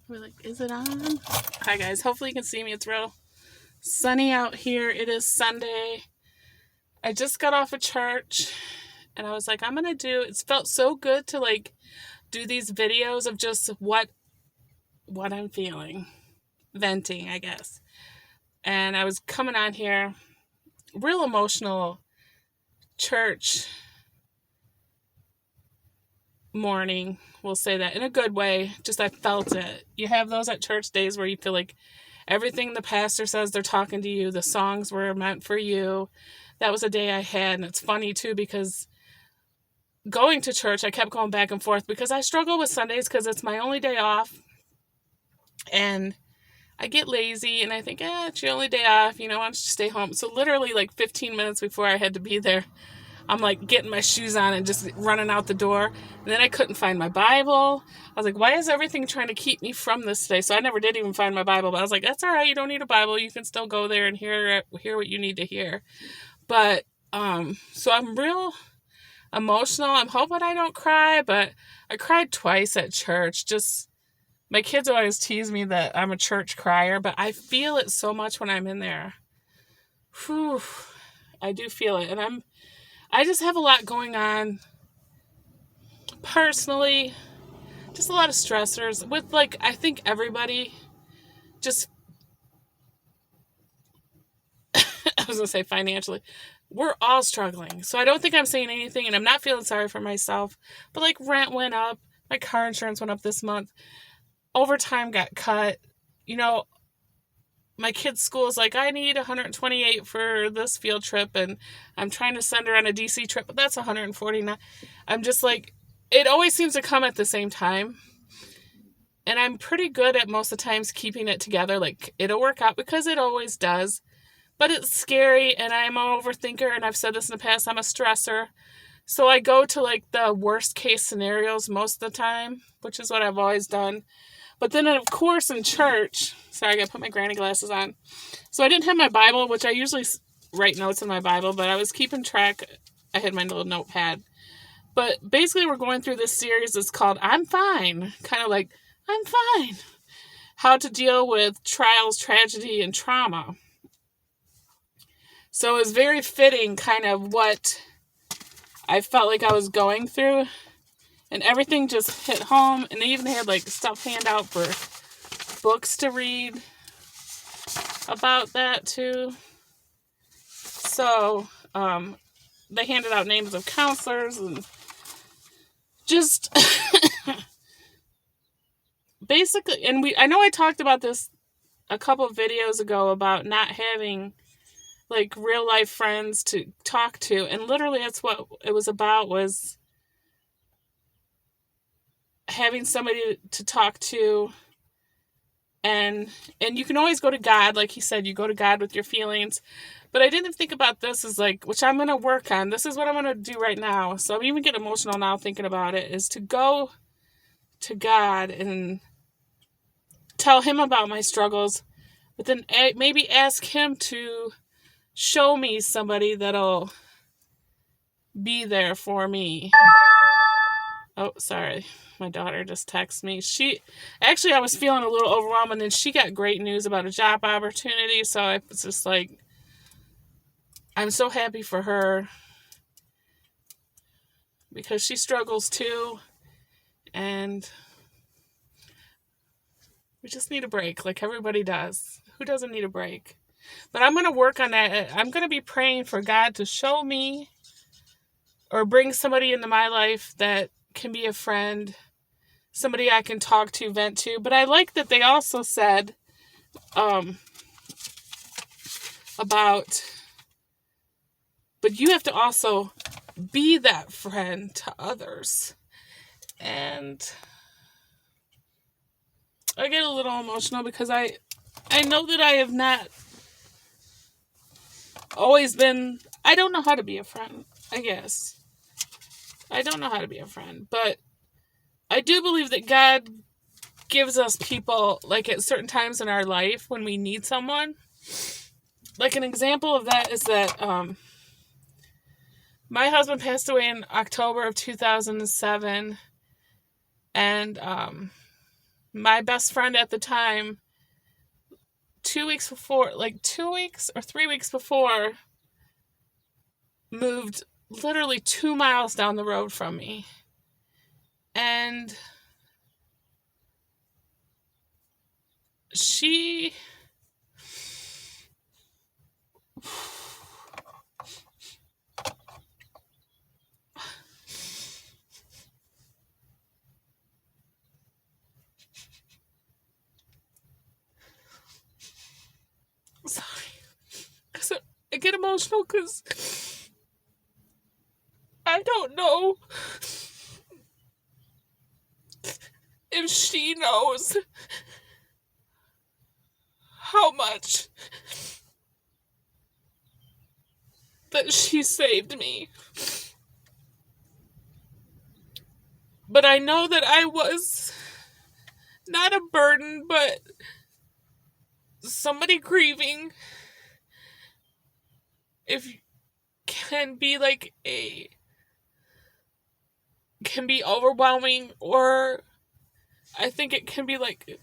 We're like, is it on? Hi guys, hopefully you can see me. It's real sunny out here. It is Sunday. I just got off of church and I was like, it felt so good to like do these videos of just what I'm feeling. Venting, I guess. And I was coming on here, real emotional church morning. We'll say that in a good way. Just I felt it. You have those at church days where you feel like everything the pastor says, they're talking to you. The songs were meant for you. That was a day I had. And it's funny too because going to church, I kept going back and forth because I struggle with Sundays because it's my only day off. And I get lazy and I think, it's your only day off. Why don't you stay home? So literally like 15 minutes before I had to be there, I'm like getting my shoes on and just running out the door. And then I couldn't find my Bible. I was like, why is everything trying to keep me from this today? So I never did even find my Bible. But I was like, that's all right. You don't need a Bible. You can still go there and hear what you need to hear. But so I'm real emotional. I'm hoping I don't cry. But I cried twice at church. Just my kids always tease me that I'm a church crier. But I feel it so much when I'm in there. Whew. I do feel it. And I just have a lot going on personally, just a lot of stressors with I think everybody just, I was going to say financially, we're all struggling. So I don't think I'm saying anything and I'm not feeling sorry for myself, but rent went up, my car insurance went up this month, overtime got cut, my kid's school is I need 128 for this field trip and I'm trying to send her on a DC trip, but that's 149. I'm just it always seems to come at the same time. And I'm pretty good at most of the times keeping it together. It'll work out because it always does. But it's scary and I'm an overthinker and I've said this in the past, I'm a stressor. So I go to the worst case scenarios most of the time, which is what I've always done. But then, of course, in church, sorry, I got to put my granny glasses on. So I didn't have my Bible, which I usually write notes in my Bible, but I was keeping track. I had my little notepad. But basically, we're going through this series that's called I'm Fine. Kind of I'm fine. How to deal with trials, tragedy, and trauma. So it was very fitting kind of what I felt like I was going through. And everything just hit home. And they even had stuff handout for books to read about that too. So they handed out names of counselors and just basically, and I know I talked about this a couple of videos ago about not having real life friends to talk to, and literally that's what it was about, was having somebody to talk to. And you can always go to God, like he said, you go to God with your feelings. But I didn't think about this as which I'm going to work on. This is what I'm going to do right now. So I'm even getting emotional now thinking about it, is to go to God and tell him about my struggles, but then maybe ask him to show me somebody that'll be there for me. Oh, sorry. My daughter just texted me. I was feeling a little overwhelmed, and then she got great news about a job opportunity. So I was just I'm so happy for her because she struggles too. And we just need a break like everybody does. Who doesn't need a break? But I'm going to work on that. I'm going to be praying for God to show me or bring somebody into my life that can be a friend, somebody I can talk to, vent to. But I like that they also said about, but you have to also be that friend to others. And I get a little emotional because I know that I have not always been, I don't know how to be a friend, I guess. I don't know how to be a friend, but I do believe that God gives us people at certain times in our life when we need someone. An example of that is that my husband passed away in October of 2007, and my best friend at the time, 2 weeks before, like 2 weeks or 3 weeks before, moved literally 2 miles down the road from me. And she sorry, because I get emotional because I don't know if she knows how much that she saved me. But I know that I was not a burden, but somebody grieving if can be can be overwhelming, or I think it can be like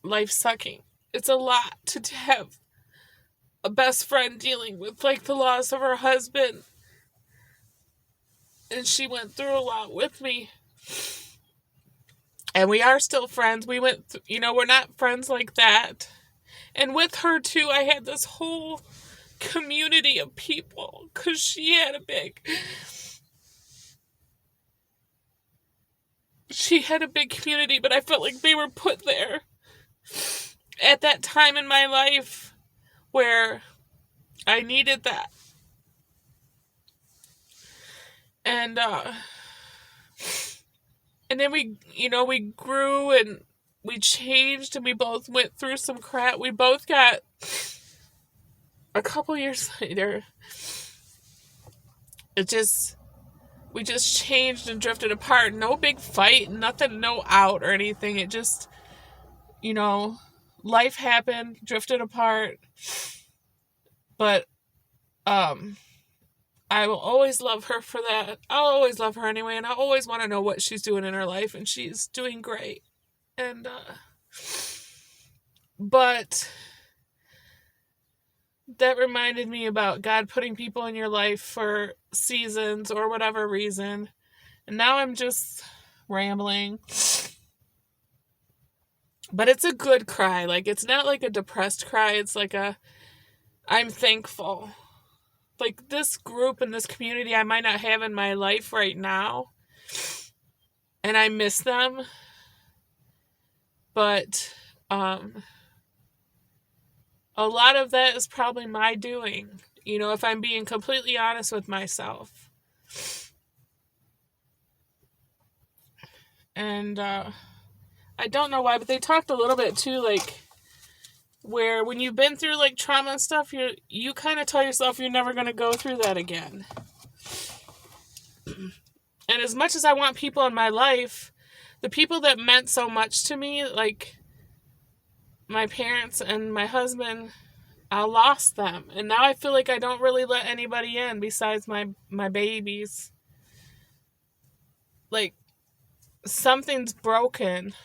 life sucking. It's a lot to have a best friend dealing with like the loss of her husband, and she went through a lot with me, and we are still friends. We went we're not friends like that. And with her too, I had this whole community of people because she had a big community, but I felt like they were put there at that time in my life where I needed that. And then we grew and we changed, and we both went through some crap. We both got, a couple years later, we just changed and drifted apart. No big fight, nothing, no out or anything. It just, life happened, drifted apart. But I will always love her for that. I'll always love her anyway, and I always want to know what she's doing in her life, and she's doing great. And but that reminded me about God putting people in your life for seasons or whatever reason. And now I'm just rambling. But it's a good cry. Like, it's not like a depressed cry. It's like I'm thankful. Like, this group and this community I might not have in my life right now. And I miss them. But a lot of that is probably my doing, if I'm being completely honest with myself. And I don't know why, but they talked a little bit too, like, where when you've been through like trauma and stuff, you kind of tell yourself you're never going to go through that again. And as much as I want people in my life, the people that meant so much to me, like my parents and my husband, I lost them. And now I feel like I don't really let anybody in besides my babies. Like, something's broken.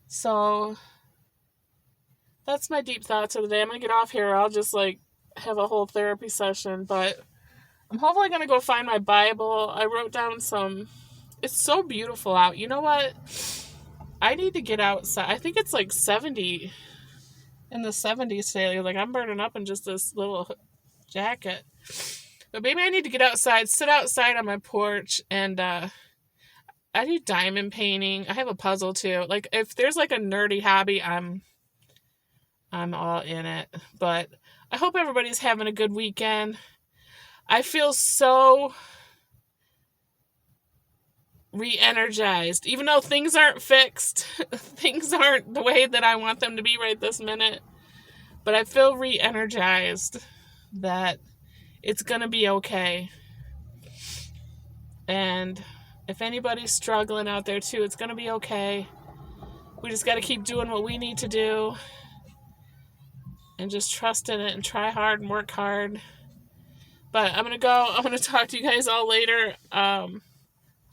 So that's my deep thoughts of the day. I'm going to get off here. I'll just have a whole therapy session. But I'm hopefully going to go find my Bible. I wrote down it's so beautiful out. You know what? I need to get outside. I think it's 70 in the 70s today. Like, I'm burning up in just this little jacket. But maybe I need to get outside, sit outside on my porch, and I do diamond painting. I have a puzzle too. Like, if there's a nerdy hobby, I'm all in it. But I hope everybody's having a good weekend. I feel so re-energized, even though things aren't fixed. Things aren't the way that I want them to be right this minute. But I feel re-energized that it's gonna be okay. And if anybody's struggling out there too, it's gonna be okay. We just gotta keep doing what we need to do and just trust in it and try hard and work hard. But I'm gonna talk to you guys all later.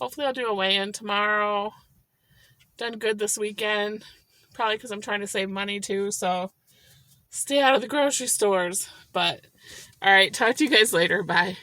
Hopefully I'll do a weigh-in tomorrow. Done good this weekend. Probably because I'm trying to save money too, so stay out of the grocery stores. But, all right, talk to you guys later. Bye.